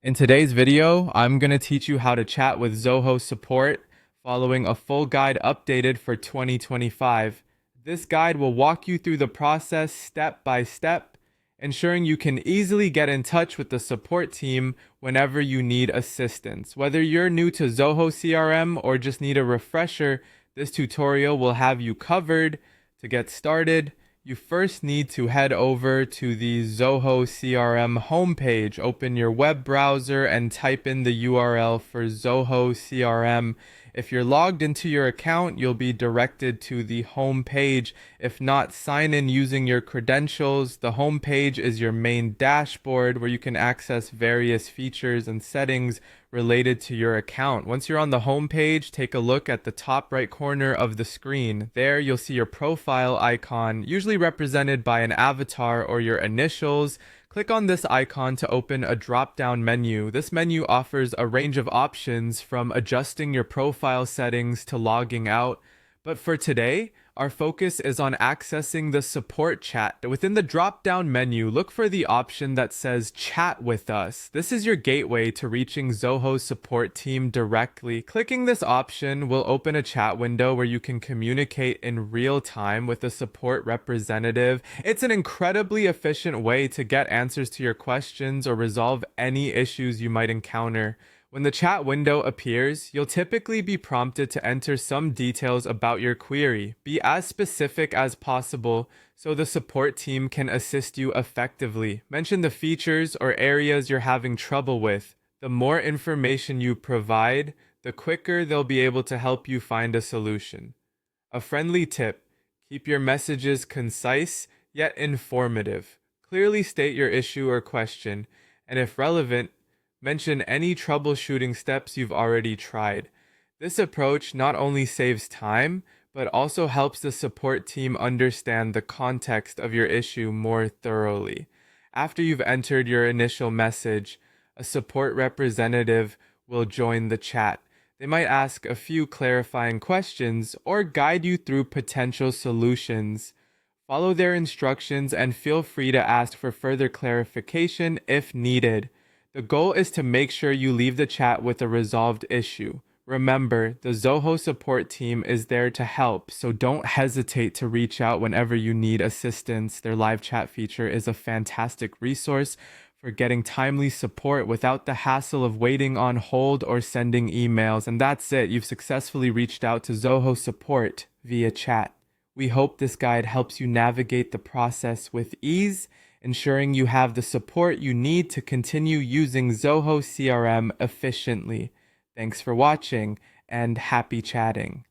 In today's video, I'm going to teach you how to chat with Zoho Support following a full guide updated for 2025. This guide will walk you through the process step by step, ensuring you can easily get in touch with the support team whenever you need assistance. Whether you're new to Zoho CRM or just need a refresher, this tutorial will have you covered. To get started, you first need to head over to the Zoho CRM homepage. Open your web browser and type in the URL for Zoho CRM. If you're logged into your account, you'll be directed to the home page. If not, sign in using your credentials. The home page is your main dashboard where you can access various features and settings related to your account. Once you're on the home page, take a look at the top right corner of the screen. There, you'll see your profile icon, usually represented by an avatar or your initials. Click on this icon to open a drop-down menu. This menu offers a range of options from adjusting your profile settings to logging out. But for today, our focus is on accessing the support chat. Within the drop-down menu, look for the option that says Chat with Us. This is your gateway to reaching Zoho's support team directly. Clicking this option will open a chat window where you can communicate in real time with a support representative. It's an incredibly efficient way to get answers to your questions or resolve any issues you might encounter. When the chat window appears, you'll typically be prompted to enter some details about your query. Be as specific as possible so the support team can assist you effectively. Mention the features or areas you're having trouble with. The more information you provide, the quicker they'll be able to help you find a solution. A friendly tip: keep your messages concise yet informative. Clearly state your issue or question, and if relevant, mention any troubleshooting steps you've already tried. This approach not only saves time, but also helps the support team understand the context of your issue more thoroughly. After you've entered your initial message, a support representative will join the chat. They might ask a few clarifying questions or guide you through potential solutions. Follow their instructions and feel free to ask for further clarification if needed. The goal is to make sure you leave the chat with a resolved issue. Remember, the Zoho support team is there to help, so don't hesitate to reach out whenever you need assistance. Their live chat feature is a fantastic resource for getting timely support without the hassle of waiting on hold or sending emails. And that's it. You've successfully reached out to Zoho support via chat. We hope this guide helps you navigate the process with ease, ensuring you have the support you need to continue using Zoho CRM efficiently. Thanks for watching, and happy chatting.